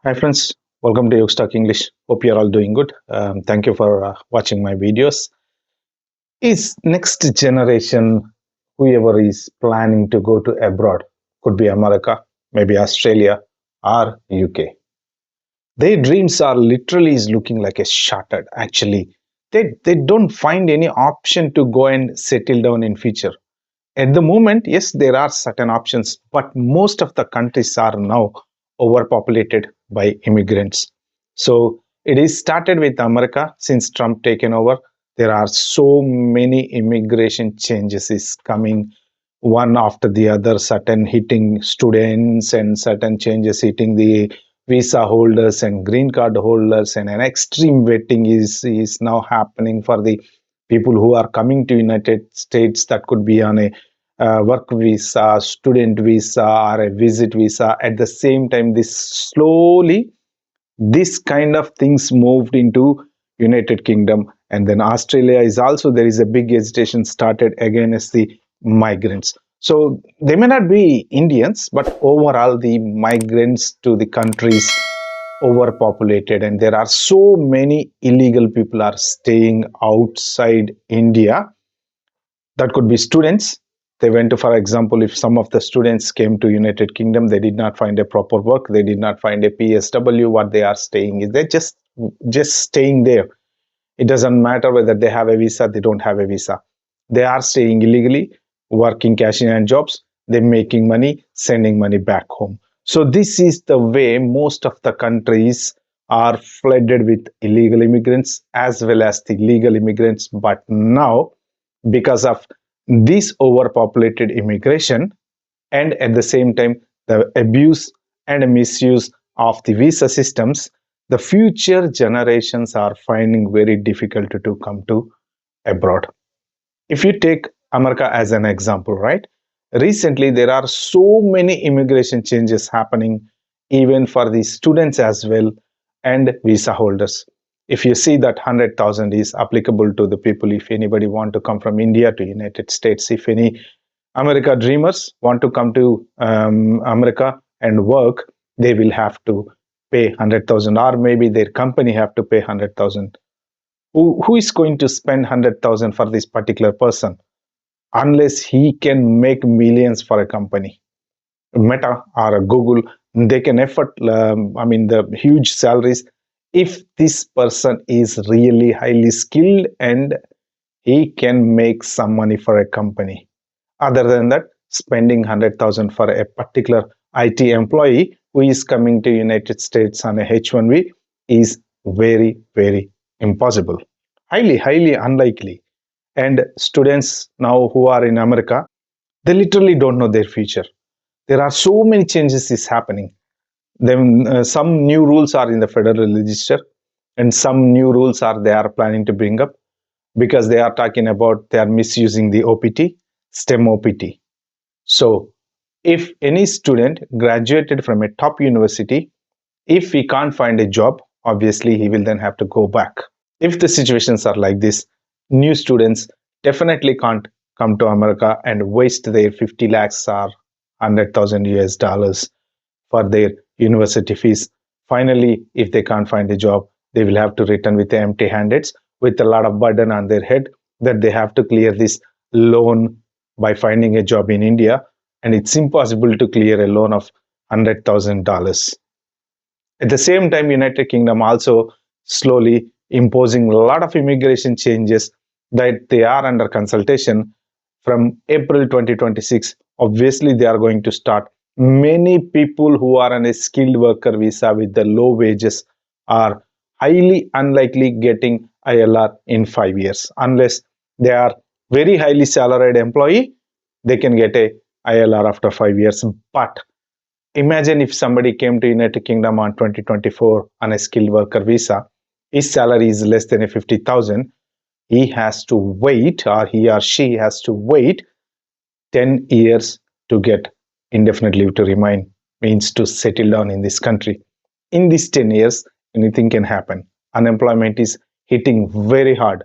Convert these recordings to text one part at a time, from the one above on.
Hi friends, welcome to Yogstalk English. Hope you're all doing good. Thank you for watching my videos. Is next generation, whoever is planning to go to abroad, could be America, maybe Australia or UK. Their dreams are literally is looking like a shattered. Actually, they don't find any option to go and settle down in future. At the moment, yes, there are certain options, but most of the countries are now overpopulated by immigrants. So it is started with America since Trump taken over. There are so many immigration changes is coming one after the other, certain hitting students and certain changes hitting the visa holders and green card holders, and an extreme vetting is now happening for the people who are coming to United States. That could be on a work visa, student visa, or a visit visa. At the same time, this kind of things moved into United Kingdom, and then Australia is also, there is a big hesitation started against the migrants. So they may not be Indians, but overall the migrants to the countries overpopulated, and there are so many illegal people are staying outside India. That could be students. They went to, for example, if some of the students came to United Kingdom, they did not find a proper work, they did not find a PSW. What they are staying is they're just staying there. It doesn't matter whether they have a visa, they don't have a visa. They are staying illegally, working cashing and jobs, they're making money, sending money back home. So this is the way most of the countries are flooded with illegal immigrants as well as the legal immigrants. But now, because of this overpopulated immigration, and at the same time the abuse and misuse of the visa systems, the future generations are finding very difficult to come to abroad. If you take America as an example, right, recently there are so many immigration changes happening even for the students as well and visa holders. If you see that 100,000 is applicable to the people, if anybody want to come from India to United States, if any America dreamers want to come to America and work, they will have to pay 100,000, or maybe their company have to pay 100,000. Who is going to spend 100,000 for this particular person unless he can make millions for a company? Meta or a Google, they can afford, the huge salaries if this person is really highly skilled and he can make some money for a company. Other than that, spending 100,000 for a particular IT employee who is coming to United States on a H1B is very, very impossible. Highly unlikely. And students now who are in America, they literally don't know their future. There are so many changes is happening. Then some new rules are in the Federal Register, and some new rules are they are planning to bring up because they are talking about they are misusing the OPT, STEM OPT. So if any student graduated from a top university, if he can't find a job, obviously he will then have to go back. If the situations are like this, new students definitely can't come to America and waste their 50 lakhs or 100,000 US dollars for their university fees. Finally, if they can't find a job, they will have to return with empty handed, with a lot of burden on their head that they have to clear this loan by finding a job in India. And it's impossible to clear a loan of $100,000. At the same time, United Kingdom also slowly imposing a lot of immigration changes that they are under consultation from April 2026. Obviously, they are going to start. Many people who are on a skilled worker visa with the low wages are highly unlikely getting ILR in 5 years. Unless they are very highly salaried employee, they can get a ILR after 5 years. But imagine if somebody came to United Kingdom on 2024 on a skilled worker visa, his salary is less than 50,000. He has to wait, or he or she has to wait 10 years to get indefinite leave to remain, means to settle down in this country. In these 10 years, anything can happen. Unemployment is hitting very hard.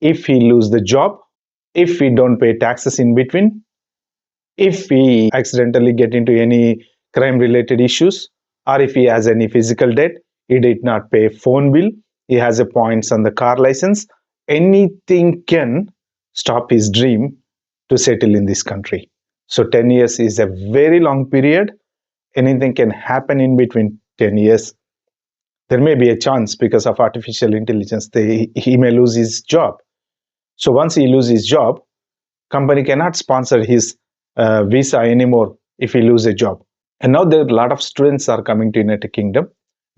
If he lose the job, if we don't pay taxes in between, if we accidentally get into any crime related issues, or if he has any physical debt, he did not pay phone bill, he has a points on the car license, anything can stop his dream to settle in this country. So 10 years is a very long period. Anything can happen in between 10 years. There may be a chance because of artificial intelligence, he may lose his job. So once he loses his job, company cannot sponsor his visa anymore if he loses a job. And now there are a lot of students are coming to United Kingdom,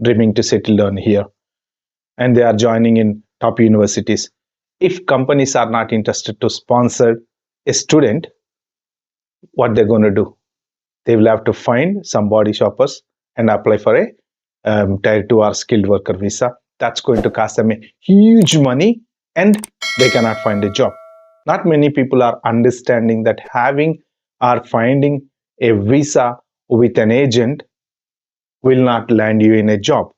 dreaming to settle down here, and they are joining in top universities. If companies are not interested to sponsor a student, what they're going to do? They will have to find some body shoppers and apply for a tier 2 or skilled worker visa. That's going to cost them a huge money, and they cannot find a job. Not many people are understanding that having or finding a visa with an agent will not land you in a job,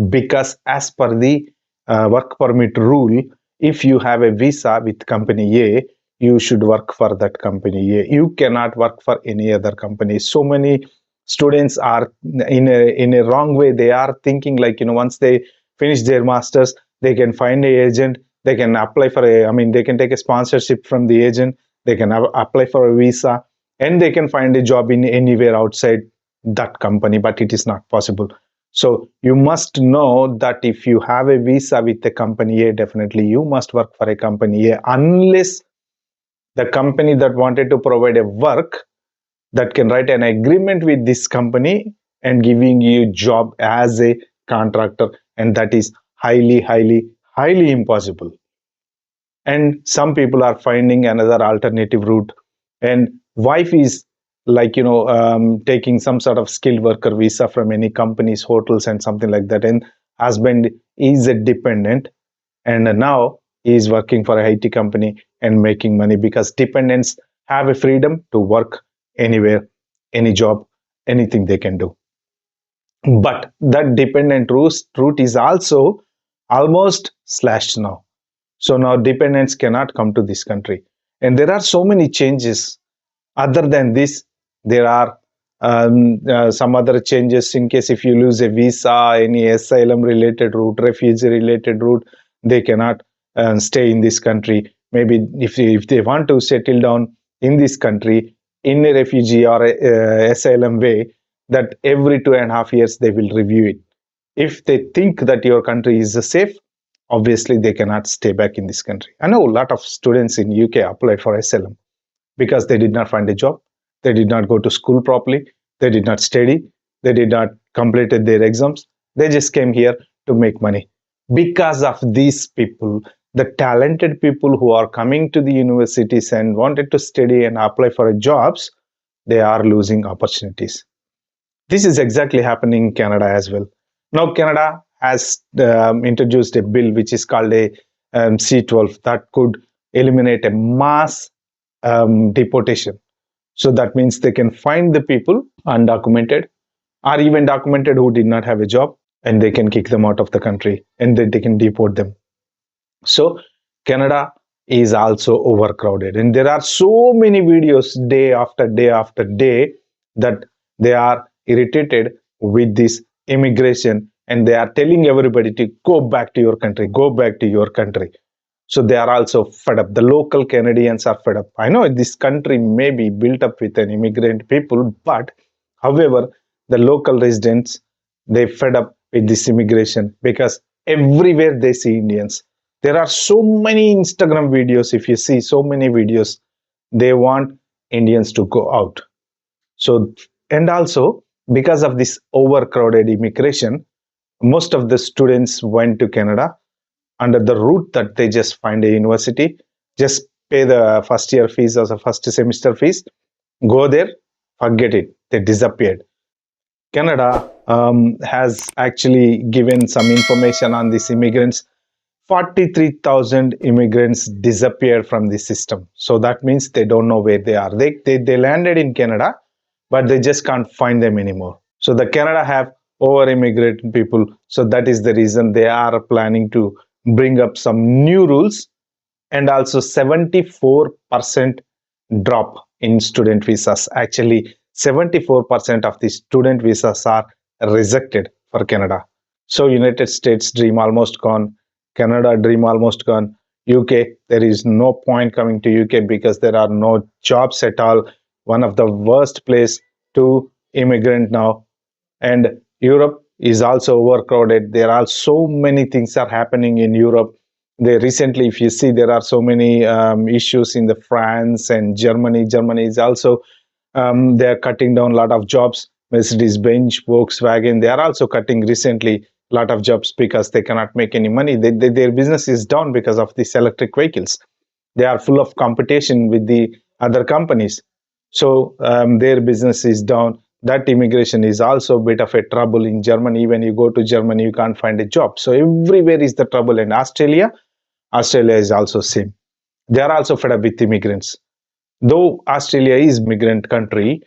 because as per the work permit rule, if you have a visa with company A, you should work for that company A. You cannot work for any other company. So many students are in a wrong way. They are thinking like, once they finish their masters, they can find a agent, they can apply for they can take a sponsorship from the agent, they can apply for a visa, and they can find a job in anywhere outside that company, but it is not possible. So you must know that if you have a visa with the company A, definitely you must work for a company A, unless the company that wanted to provide a work that can write an agreement with this company and giving you job as a contractor, and that is highly, highly, highly impossible. And some people are finding another alternative route, and wife is like taking some sort of skilled worker visa from any companies, hotels and something like that, and husband is a dependent, and now he is working for a IT company and making money, because dependents have a freedom to work anywhere, any job, anything they can do. But that dependent route is also almost slashed now. So now dependents cannot come to this country. And there are so many changes. Other than this, there are some other changes in case if you lose a visa, any asylum related route, refugee related route, they cannot stay in this country. Maybe if they want to settle down in this country in a refugee or asylum way, that every 2.5 years they will review it. If they think that your country is safe, obviously they cannot stay back in this country. I know a lot of students in UK applied for asylum because they did not find a job, they did not go to school properly, they did not study, they did not complete their exams, they just came here to make money. Because of these people, the talented people who are coming to the universities and wanted to study and apply for jobs, they are losing opportunities. This is exactly happening in Canada as well. Now, Canada has introduced a bill which is called a C-12 that could eliminate a mass deportation. So that means they can find the people undocumented or even documented who did not have a job, and they can kick them out of the country, and then they can deport them. So Canada is also overcrowded, and there are so many videos day after day after day that they are irritated with this immigration, and they are telling everybody to go back to your country, go back to your country. So they are also fed up. The local Canadians are fed up. I know this country may be built up with an immigrant people, but however, the local residents, they fed up with this immigration because everywhere they see Indians. There are so many Instagram videos. If you see so many videos, they want Indians to go out. So, and also because of this overcrowded immigration, most of the students went to Canada under the route that they just find a university, just pay the first year fees or the first semester fees, go there, forget it, they disappeared. Canada has actually given some information on these immigrants. 43,000 immigrants disappeared from the system. So that means they don't know where they are. They landed in Canada, but they just can't find them anymore. So the Canada have over immigrated people. So that is the reason they are planning to bring up some new rules, and also 74% drop in student visas. Actually, 74% of the student visas are rejected for Canada. So United States dream almost gone, Canada dream almost gone. UK, there is no point coming to UK because there are no jobs at all. One of the worst place to immigrant now. And Europe is also overcrowded. There are so many things are happening in Europe. They recently, if you see, there are so many issues in the France and Germany. Germany is also they are cutting down a lot of jobs. Mercedes-Benz, Volkswagen, they are also cutting recently a lot of jobs because they cannot make any money. Their business is down because of these electric vehicles. They are full of competition with the other companies. So their business is down. That immigration is also a bit of a trouble in Germany. When you go to Germany, you can't find a job. So everywhere is the trouble. And Australia is also same. They are also fed up with immigrants. Though Australia is migrant country,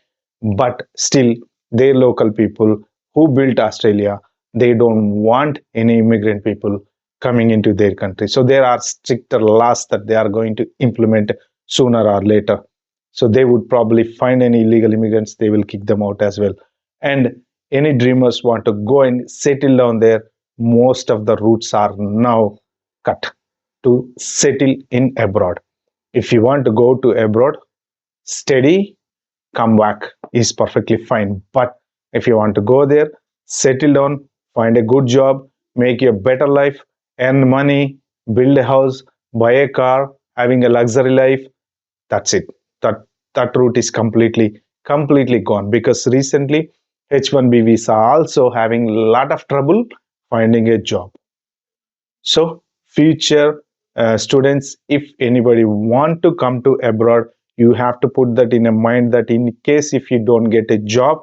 but still their local people who built Australia, they don't want any immigrant people coming into their country. So there are stricter laws that they are going to implement sooner or later. So they would probably find any illegal immigrants, they will kick them out as well. And any dreamers want to go and settle down there, most of the routes are now cut to settle in abroad. If you want to go to abroad, steady, come back is perfectly fine. But if you want to go there, settle down, find a good job, make a better life, earn money, build a house, buy a car, having a luxury life, that's it. That route is completely gone because recently H1B visa also having a lot of trouble finding a job. So future students, if anybody want to come to abroad, you have to put that in a mind that in case if you don't get a job,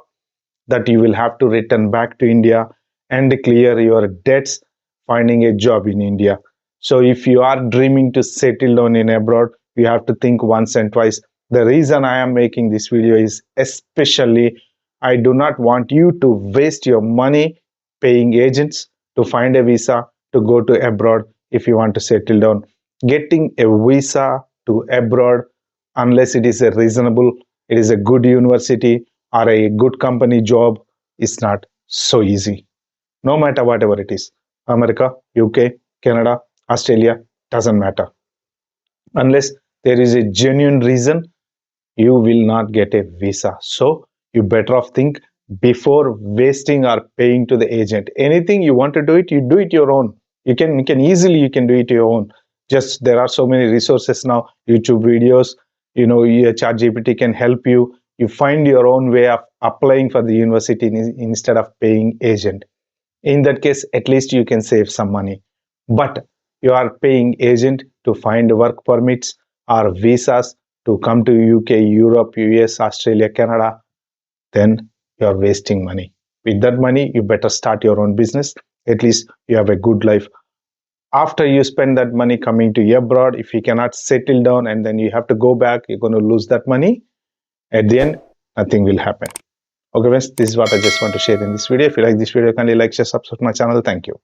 that you will have to return back to India and clear your debts finding a job in India. So if you are dreaming to settle down in abroad, you have to think once and twice. The reason I am making this video is especially I do not want you to waste your money paying agents to find a visa to go to abroad if you want to settle down. Getting a visa to abroad, unless it is a reasonable, it is a good university or a good company job, is not so easy. No matter whatever it is, America, UK, Canada, Australia, doesn't matter. Unless there is a genuine reason, you will not get a visa. So you better off think before wasting or paying to the agent. Anything you want to do it, you do it your own. You can easily you can do it your own. Just there are so many resources now, YouTube videos, your chat GPT can help you. You find your own way of applying for the university instead of paying agent. In that case, at least you can save some money. But you are paying agent to find work permits or visas to come to UK, Europe, US, Australia, Canada, then you are wasting money. With that money, you better start your own business. At least you have a good life. After you spend that money coming to abroad, if you cannot settle down and then you have to go back, you're going to lose that money. At the end, nothing will happen. Okay, friends, this is what I just want to share in this video. If you like this video, kindly like, share, subscribe to my channel. Thank you.